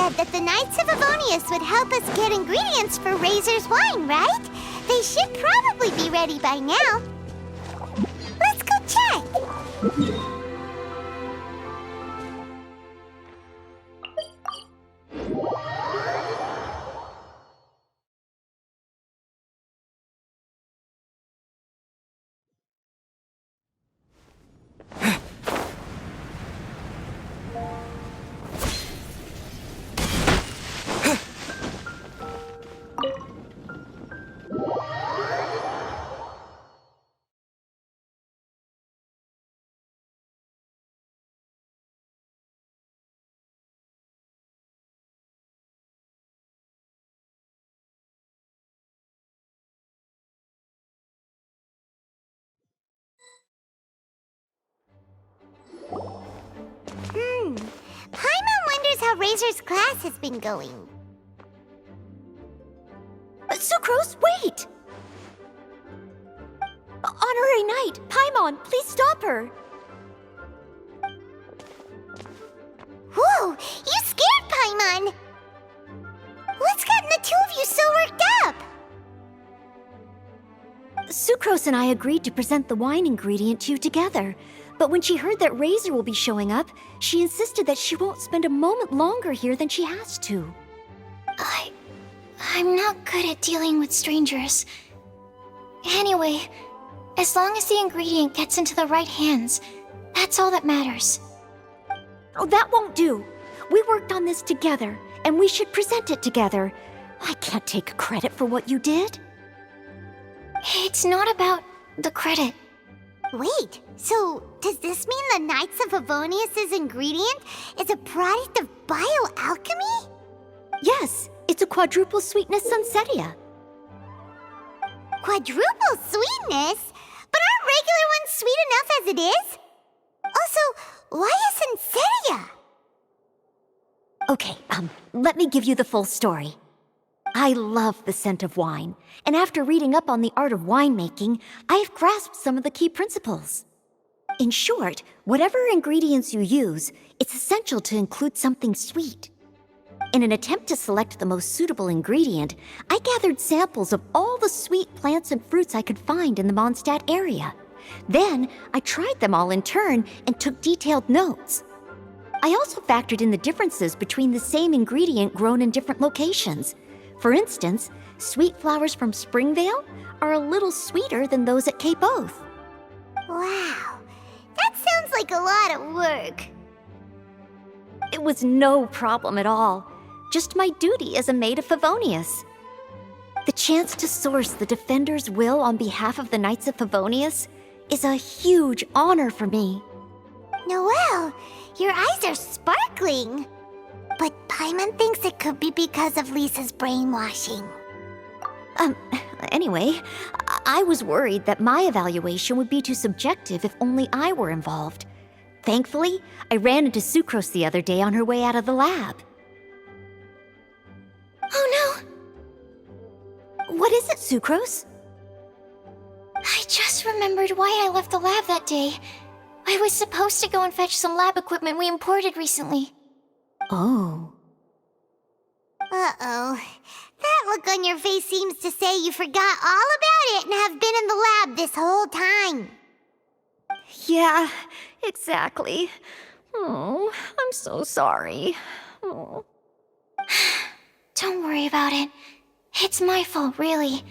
said that the Knights of Avonius would help us get ingredients for Razor's wine, right? They should probably be ready by now. Let's go check. Paimon wonders how Razor's class has been going. Sucrose, wait! Honorary Knight, Paimon, please stop her! Whoa, you scared Paimon! What's gotten the two of you so worked up? Sucrose and I agreed to present the wine ingredient to you together. But when she heard that Razor will be showing up, she insisted that she won't spend a moment longer here than she has to. I'm not good at dealing with strangers. Anyway, as long as the ingredient gets into the right hands, that's all that matters. Oh, that won't do. We worked on this together, and we should present it together. I can't take credit for what you did. It's not about the credit. Wait, so does this mean the Knights of Avonius' ingredient is a product of bioalchemy? Yes, it's a quadruple sweetness sunsetia. Quadruple sweetness? But aren't regular ones sweet enough as it is? Also, why a sunsetia? Okay, let me give you the full story. I love the scent of wine, and after reading up on the art of winemaking, I have grasped some of the key principles. In short, whatever ingredients you use, it's essential to include something sweet. In an attempt to select the most suitable ingredient, I gathered samples of all the sweet plants and fruits I could find in the Mondstadt area. Then, I tried them all in turn and took detailed notes. I also factored in the differences between the same ingredient grown in different locations. For instance, sweet flowers from Springvale are a little sweeter than those at Cape Oath. Wow, that sounds like a lot of work. It was no problem at all. Just my duty as a maid of Favonius. The chance to source the Defender's will on behalf of the Knights of Favonius is a huge honor for me. Noelle, your eyes are sparkling. But Paimon thinks it could be because of Lisa's brainwashing. Anyway, I was worried that my evaluation would be too subjective if only I were involved. Thankfully, I ran into Sucrose the other day on her way out of the lab. Oh no! What is it, Sucrose? I just remembered why I left the lab that day. I was supposed to go and fetch some lab equipment we imported recently. Oh. Uh-oh. That look on your face seems to say you forgot all about it and have been in the lab this whole time. Yeah, exactly. Oh, I'm so sorry. Oh. Don't worry about it. It's my fault, really.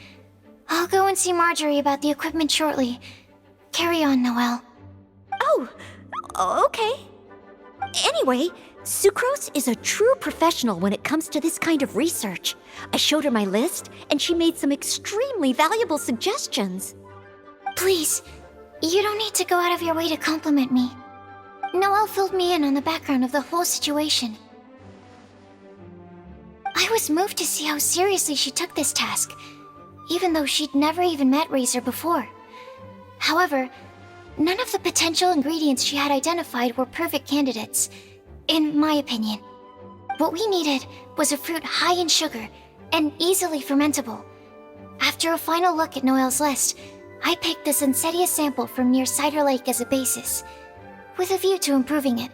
I'll go and see Marjorie about the equipment shortly. Carry on, Noelle. Oh, okay. Anyway, Sucrose is a true professional when it comes to this kind of research. I showed her my list, and she made some extremely valuable suggestions. Please, you don't need to go out of your way to compliment me. Noelle filled me in on the background of the whole situation. I was moved to see how seriously she took this task, even though she'd never even met Razor before. However, none of the potential ingredients she had identified were perfect candidates, in my opinion. What we needed was a fruit high in sugar and easily fermentable. After a final look at Noelle's list, I picked the Sunsetia sample from near Cider Lake as a basis, with a view to improving it.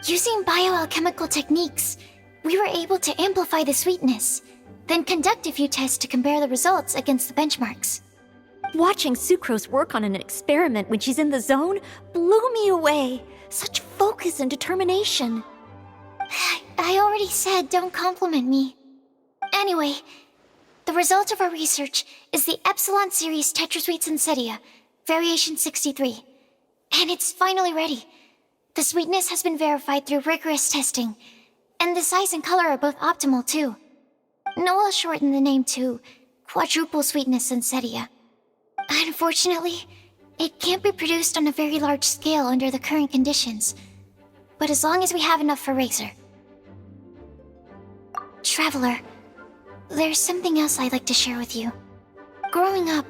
Using bioalchemical techniques, We were able to amplify the sweetness, then conduct a few tests to compare the results against the benchmarks. Watching Sucrose work on an experiment when she's in the zone blew me away. Such focus and determination. I already said don't compliment me. Anyway, the result of our research is the Epsilon Series Tetrasweet Sensetia, Variation 63. And it's finally ready. The sweetness has been verified through rigorous testing, and the size and color are both optimal too. Noel shortened the name to Quadruple Sweetness Sensetia. Unfortunately, it can't be produced on a very large scale under the current conditions, but as long as we have enough for Razor. Traveler, there's something else I'd like to share with you. Growing up,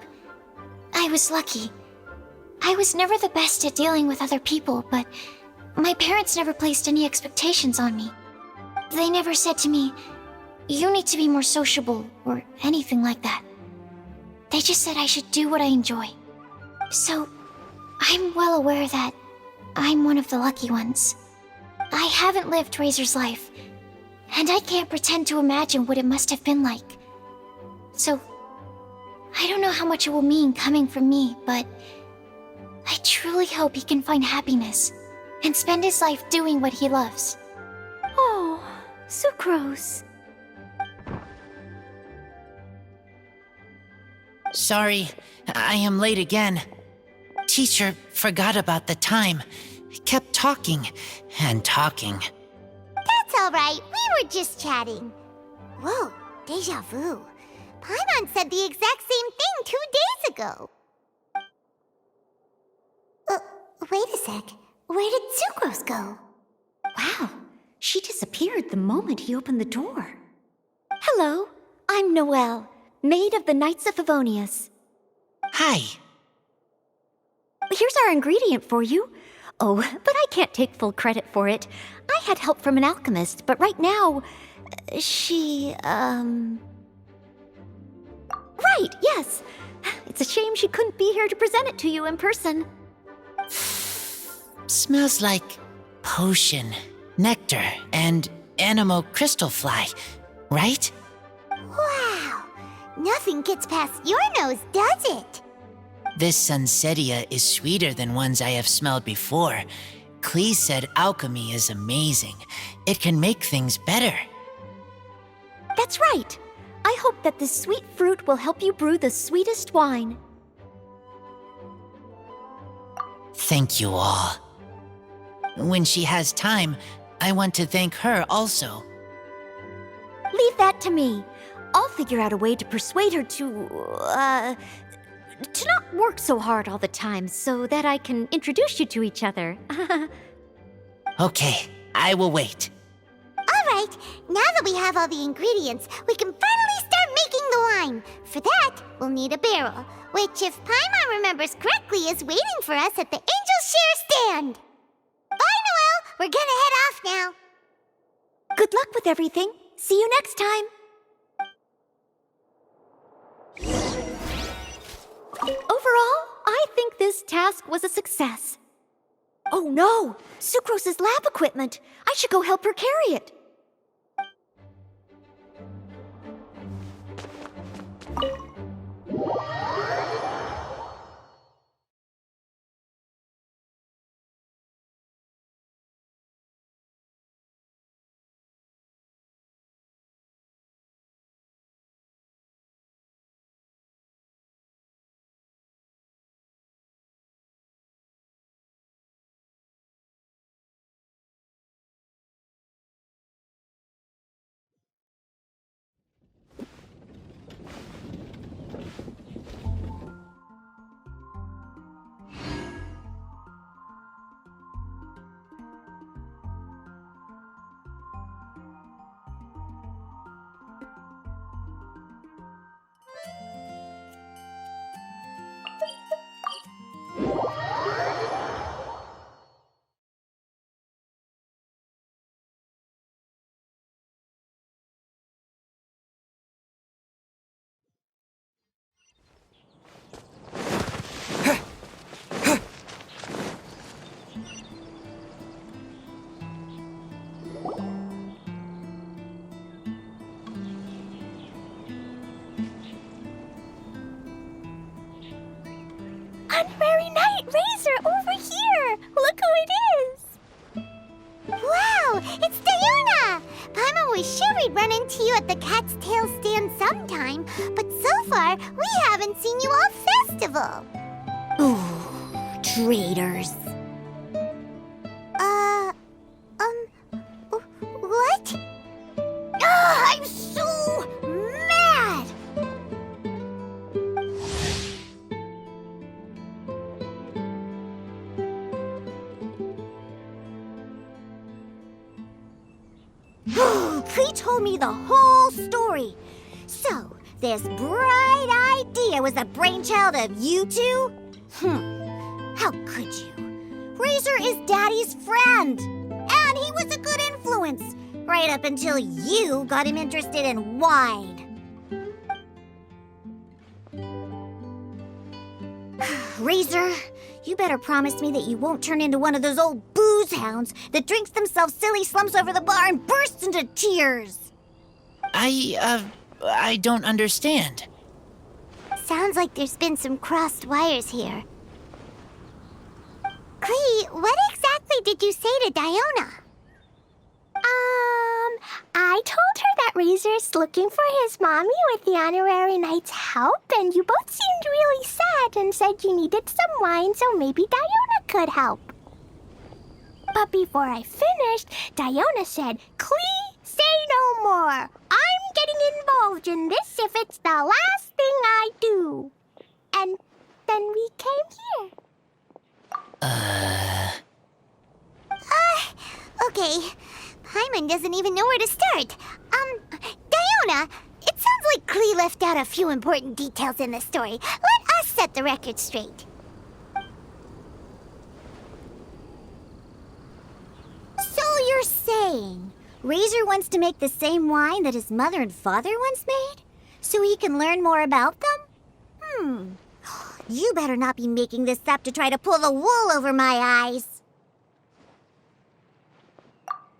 I was lucky. I was never the best at dealing with other people, but my parents never placed any expectations on me. They never said to me, "You need to be more sociable," or anything like that. They just said I should do what I enjoy. So, I'm well aware that I'm one of the lucky ones. I haven't lived Razor's life, and I can't pretend to imagine what it must have been like. So, I don't know how much it will mean coming from me, but I truly hope he can find happiness and spend his life doing what he loves. Oh, Sucrose. Sorry, I am late again. Teacher forgot about the time. Kept talking and talking. That's all right. We were just chatting. Whoa, deja vu. Paimon said the exact same thing 2 days ago. Wait a sec. Where did Sucrose go? Wow, she disappeared the moment he opened the door. Hello, I'm Noelle, maid of the Knights of Favonius. Hi. Here's our ingredient for you. Oh, but I can't take full credit for it. I had help from an alchemist, but right now, she, Right, yes. It's a shame she couldn't be here to present it to you in person. Smells like potion, nectar, and animal crystal fly, right? Wow. Nothing gets past your nose, does it? This Sunsetia is sweeter than ones I have smelled before. Klee said alchemy is amazing. It can make things better. That's right. I hope that this sweet fruit will help you brew the sweetest wine. Thank you all. When she has time, I want to thank her also. Leave that to me. I'll figure out a way to persuade her to not work so hard all the time so that I can introduce you to each other. Okay, I will wait. All right, now that we have all the ingredients, we can finally start making the wine. For that, we'll need a barrel, which, if Paimon remembers correctly, is waiting for us at the Angel Share stand. Bye, Noelle! We're gonna head off now. Good luck with everything. See you next time. Overall, I think this task was a success. Oh no! Sucrose's lab equipment! I should go help her carry it. but so far, we haven't seen you all festival. Ooh, traitors. What? Ah, I'm so mad! Klee told me the whole story. So, this bright idea was the brainchild of you two? How could you? Razor is Daddy's friend, and he was a good influence, right up until you got him interested in wine. Razor, you better promise me that you won't turn into one of those old booze hounds that drinks themselves silly, slumps over the bar, and bursts into tears. I don't understand. Sounds like there's been some crossed wires here. Klee, what exactly did you say to Diona? I told her that Razor's looking for his mommy with the honorary knight's help, and you both seemed really sad and said you needed some wine, so maybe Diona could help. But before I finished, Diona said, "Klee, say no more. I'm getting involved in this if it's the last thing I do." And then we came here. Okay. Paimon doesn't even know where to start. Diona, it sounds like Klee left out a few important details in the story. Let us set the record straight. So you're saying Razor wants to make the same wine that his mother and father once made? So he can learn more about them? You better not be making this up to try to pull the wool over my eyes.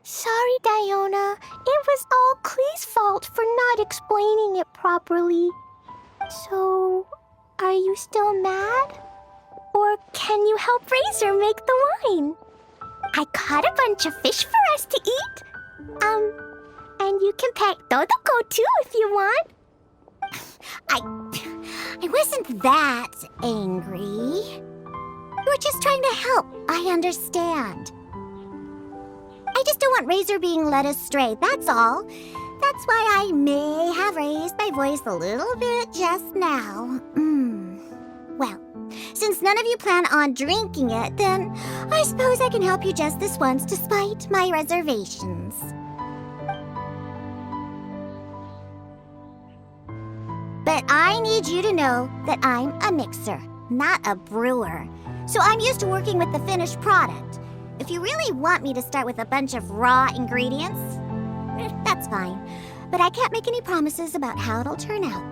Sorry, Diona. It was all Klee's fault for not explaining it properly. So, are you still mad? Or can you help Razor make the wine? I caught a bunch of fish for us to eat. And you can pet Dodoko too if you want. I wasn't that angry. You were just trying to help. I understand. I just don't want Razor being led astray, that's all. That's why I may have raised my voice a little bit just now. Well, since none of you plan on drinking it, then I suppose I can help you just this once despite my reservations. But I need you to know that I'm a mixer, not a brewer. So I'm used to working with the finished product. If you really want me to start with a bunch of raw ingredients, that's fine. But I can't make any promises about how it'll turn out.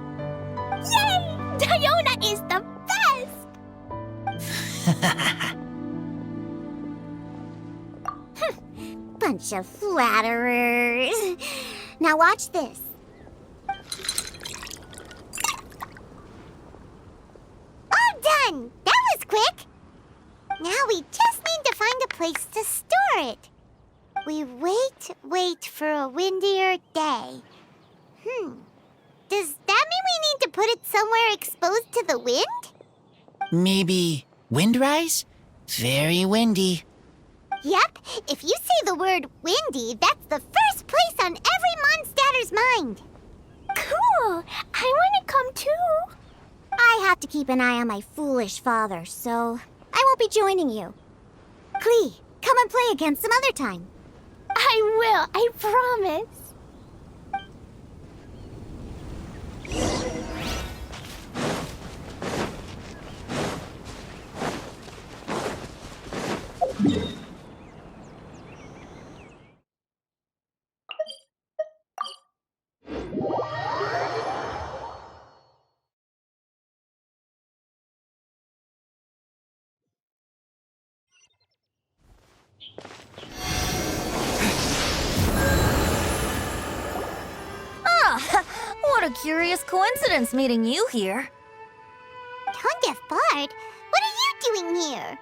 Yay! Diona is the best! Bunch of flatterers. Now watch this. All done! That was quick! Now we just need to find a place to store it. We wait for a windier day. Does that mean we need to put it somewhere exposed to the wind? Maybe windrise? Very windy. Yep, if you say the word windy, that's the first place on every Mondstatter's mind. Cool! I want to come too. I have to keep an eye on my foolish father, so I won't be joining you. Klee, come and play again some other time. I will, I promise. What a curious coincidence meeting you here. Tone Bard, what are you doing here?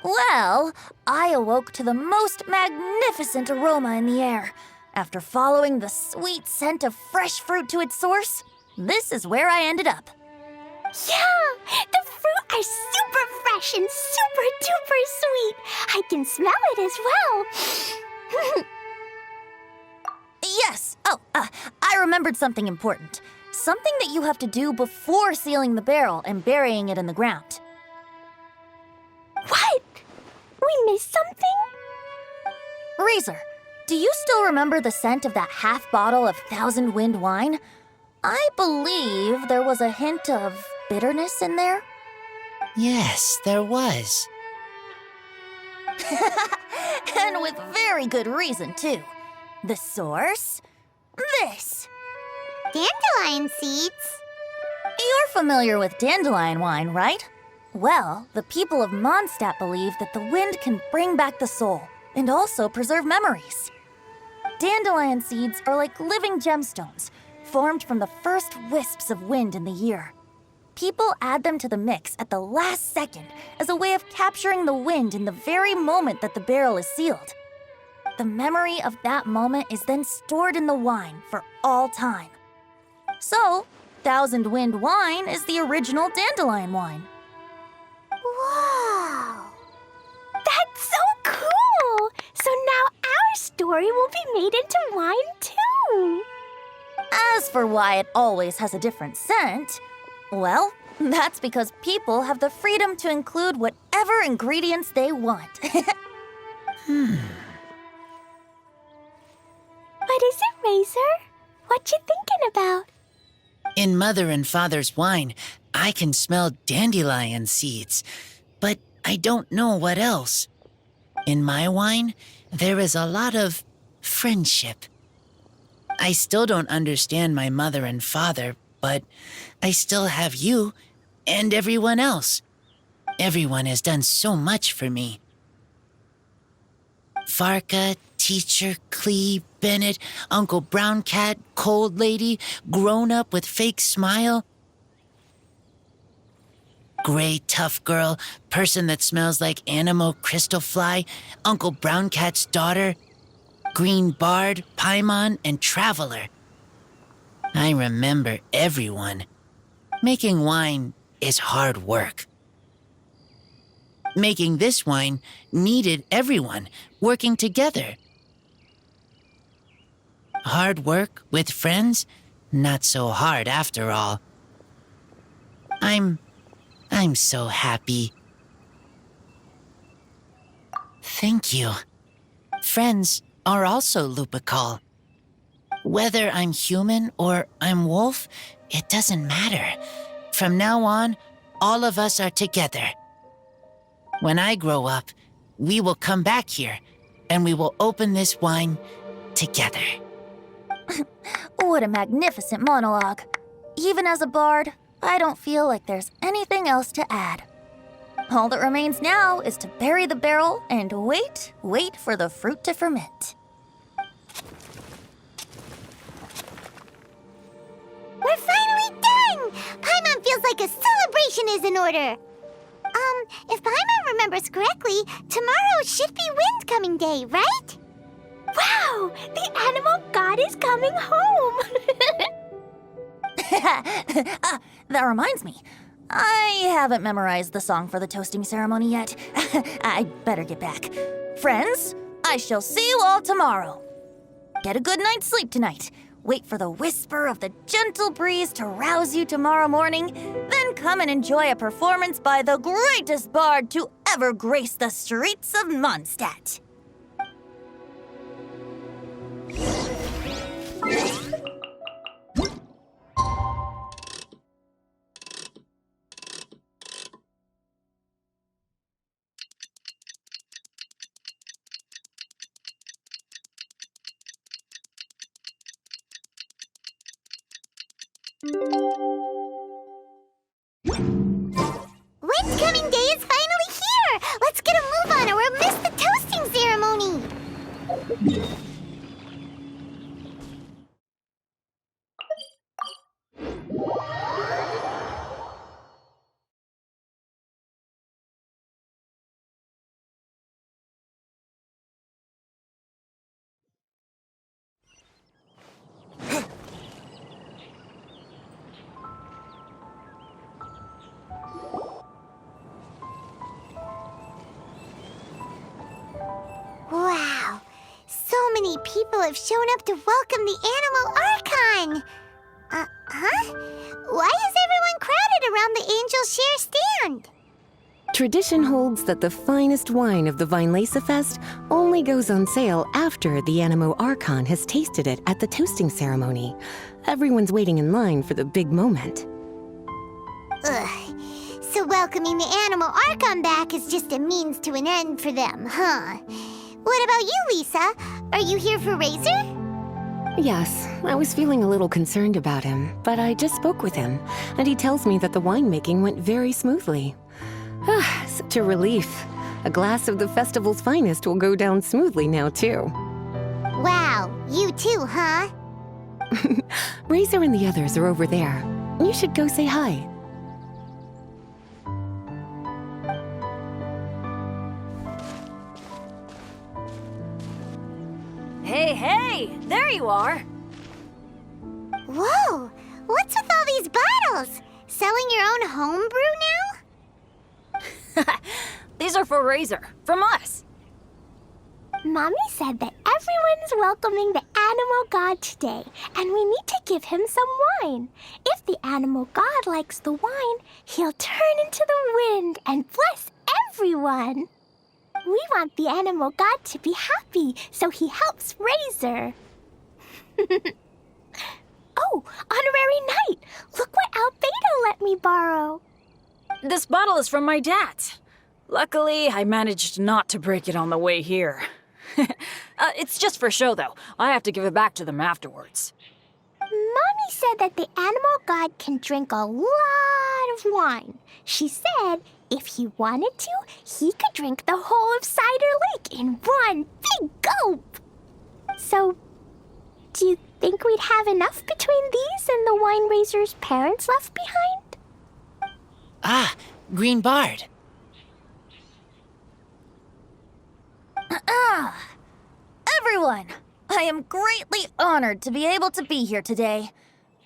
Well, I awoke to the most magnificent aroma in the air. After following the sweet scent of fresh fruit to its source, this is where I ended up. Yeah, the fruit are super fresh and super duper sweet. I can smell it as well. Yes. Oh, I remembered something important. Something that you have to do before sealing the barrel and burying it in the ground. What? We missed something? Razor, do you still remember the scent of that half bottle of Thousand Wind wine? I believe there was a hint of bitterness in there. Yes, there was. And with very good reason, too. The source? This. Dandelion seeds? You're familiar with dandelion wine, right? Well, the people of Mondstadt believe that the wind can bring back the soul and also preserve memories. Dandelion seeds are like living gemstones, formed from the first wisps of wind in the year. People add them to the mix at the last second as a way of capturing the wind in the very moment that the barrel is sealed. The memory of that moment is then stored in the wine for all time. So, Thousand Wind wine is the original dandelion wine. Whoa! That's so cool! So now our story will be made into wine too. As for why it always has a different scent, well, that's because people have the freedom to include whatever ingredients they want. What is it, Razor? What you thinking about? In Mother and Father's wine, I can smell dandelion seeds, but I don't know what else. In my wine, there is a lot of friendship. I still don't understand my mother and father, but I still have you and everyone else. Everyone has done so much for me. Farka, Teacher, Clee, Bennett, Uncle Brown Cat, Cold Lady, Grown Up with Fake Smile, Gray Tough Girl, Person that Smells like Animo Crystal Fly, Uncle Brown Cat's Daughter, Green Bard, Paimon, and Traveler. I remember everyone. Making wine is hard work. Making this wine needed everyone working together. Hard work with friends? Not so hard after all. I'm so happy. Thank you. Friends are also Lupical. Whether I'm human or I'm wolf, it doesn't matter. From now on, all of us are together. When I grow up, we will come back here, and we will open this wine together. What a magnificent monologue. Even as a bard, I don't feel like there's anything else to add. All that remains now is to bury the barrel and wait for the fruit to ferment. We're finally done! Paimon feels like a celebration is in order. If Paimon remembers correctly, tomorrow should be Wind Coming Day, right? Wow! The animal god is coming home! That reminds me. I haven't memorized the song for the toasting ceremony yet. I'd better get back. Friends, I shall see you all tomorrow. Get a good night's sleep tonight. Wait for the whisper of the gentle breeze to rouse you tomorrow morning. Then come and enjoy a performance by the greatest bard to ever grace the streets of Mondstadt. Wind Coming Day is finally here! Let's get a move on or we'll miss the toasting ceremony! many people have shown up to welcome the Animal Archon. Why is everyone crowded around the Angel Share stand? Tradition holds that the finest wine of the Vinelesa Fest only goes on sale after the Animo Archon has tasted it at the toasting ceremony. Everyone's waiting in line for the big moment. Ugh. So welcoming the Animal Archon back is just a means to an end for them, huh? What about you, Lisa? Are you here for Razor? Yes, I was feeling a little concerned about him, but I just spoke with him, and he tells me that the winemaking went very smoothly. Such a relief. A glass of the festival's finest will go down smoothly now, too. Wow, you too, huh? Razor and the others are over there. You should go say hi. Hey, there you are. Whoa, what's with all these bottles? Selling your own homebrew now? These are for Razor, from us. Mommy said that everyone's welcoming the animal god today, and we need to give him some wine. If the animal god likes the wine, he'll turn into the wind and bless everyone. We want the animal god to be happy, so he helps Razor. Oh, honorary knight! Look what Albedo let me borrow. This bottle is from my dad. Luckily, I managed not to break it on the way here. It's just for show, though. I have to give it back to them afterwards. Mommy said that the animal god can drink a lot of wine. She said if he wanted to, he could drink the whole of Cider Lake in one big gulp. So, do you think we'd have enough between these and the wine raiser's parents left behind? Ah, Green Bard. Everyone, I am greatly honored to be able to be here today.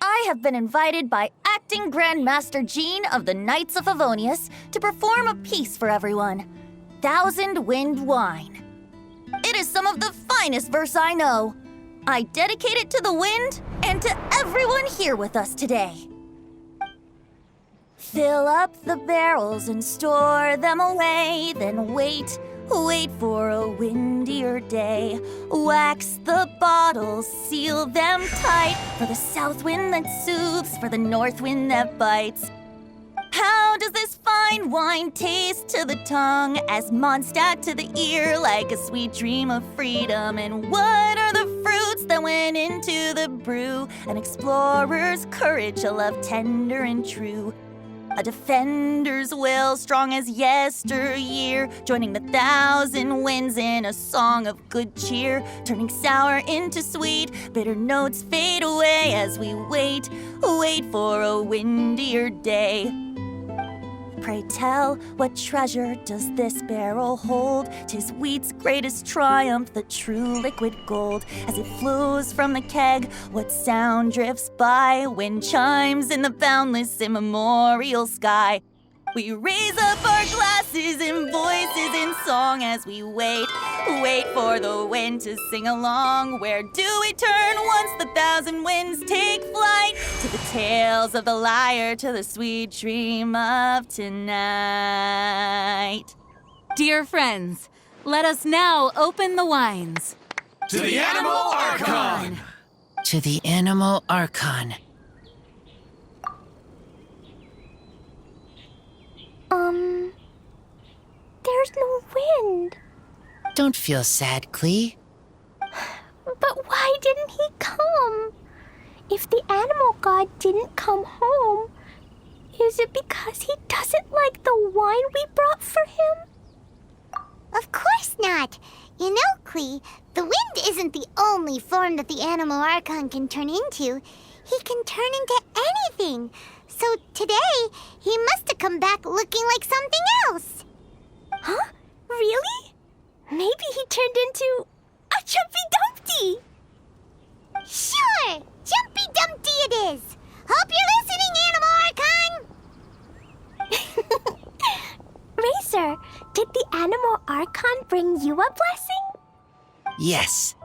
I have been invited by Acting Grand Master Jean of the Knights of Favonius to perform a piece for everyone, Thousand Wind Wine. It is some of the finest verse I know. I dedicate it to the wind and to everyone here with us today. Fill up the barrels and store them away, then wait for a windier day. Wax the bottles, seal them tight, for the south wind that soothes, for the north wind that bites. How does this fine wine taste to the tongue, as Mondstadt to the ear, like a sweet dream of freedom? And what are the fruits that went into the brew? An explorer's courage, a love tender and true. A defender's will, strong as yesteryear, joining the thousand winds in a song of good cheer, turning sour into sweet, bitter notes fade away as we wait for a windier day. Pray tell, what treasure does this barrel hold? 'Tis wheat's greatest triumph, the true liquid gold. As it flows from the keg, what sound drifts by? Wind chimes in the boundless immemorial sky. We raise up our glasses and voices in song as we wait for the wind to sing along. Where do we turn once the thousand winds take flight? To the tales of the lyre, to the sweet dream of tonight. Dear friends, let us now open the wines. To the Animal Archon! To the Animal Archon. There's no wind. Don't feel sad, Clee. But why didn't he come? If the animal god didn't come home, is it because he doesn't like the wine we brought for him? Of course not. You know, Clee, the wind isn't the only form that the Animal Archon can turn into. He can turn into anything. So today, he must have come back looking like something else. Huh? Really? Maybe he turned into a Jumpy Dumpty. Sure, Jumpy Dumpty it is. Hope you're listening, Animal Archon. Racer, did the Animal Archon bring you a blessing? Yes.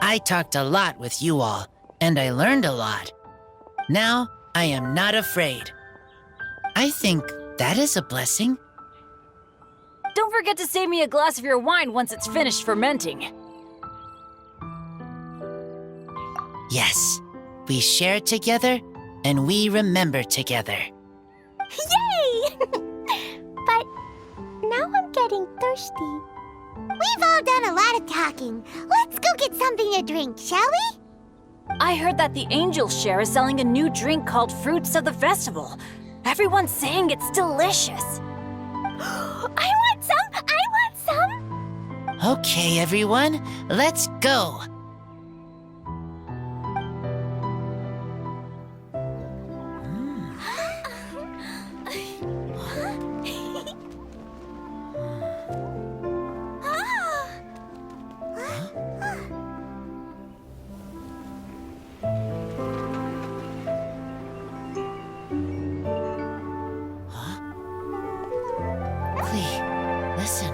I talked a lot with you all, and I learned a lot. Now, I am not afraid. I think that is a blessing. Don't forget to save me a glass of your wine once it's finished fermenting. Yes, we share together, and we remember together. Yay! But now I'm getting thirsty. We've all done a lot of talking. Let's go get something to drink, shall we? I heard that the Angels Share is selling a new drink called Fruits of the Festival. Everyone's saying it's delicious. I want some! I want some! Okay, everyone, let's go. Listen.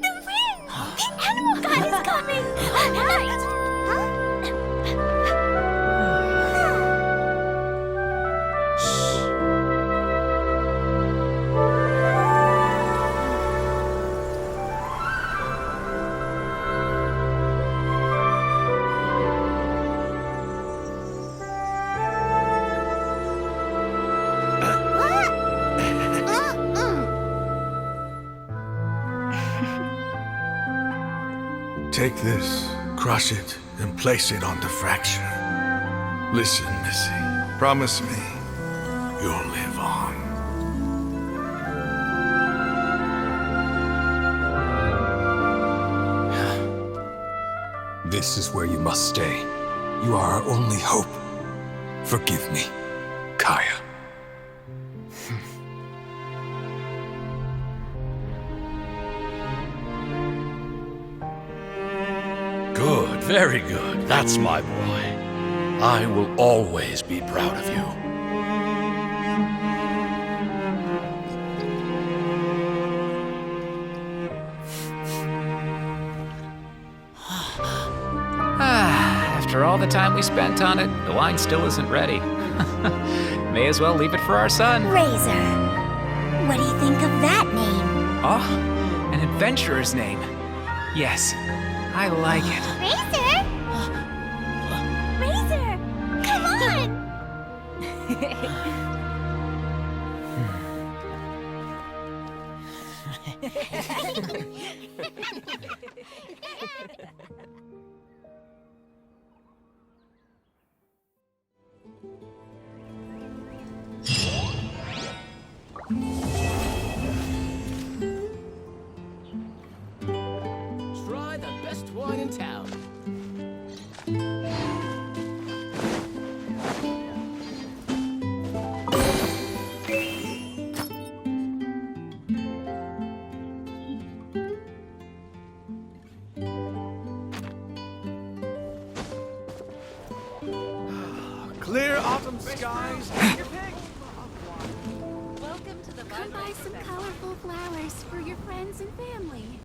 The wind! The animal god is coming! Take this, crush it, and place it on the fracture. Listen, Missy. Promise me you'll live on. This is where you must stay. You are our only hope. Forgive me, Kaya. Good, very good. That's my boy. I will always be proud of you. After all the time we spent on it, the wine still isn't ready. May as well leave it for our son. Razor. What do you think of that name? Oh, an adventurer's name. Yes, I like it. Razor? Razor! Come Try the best wine in town. Clear autumn skies. Come buy some colorful flowers for your friends and family.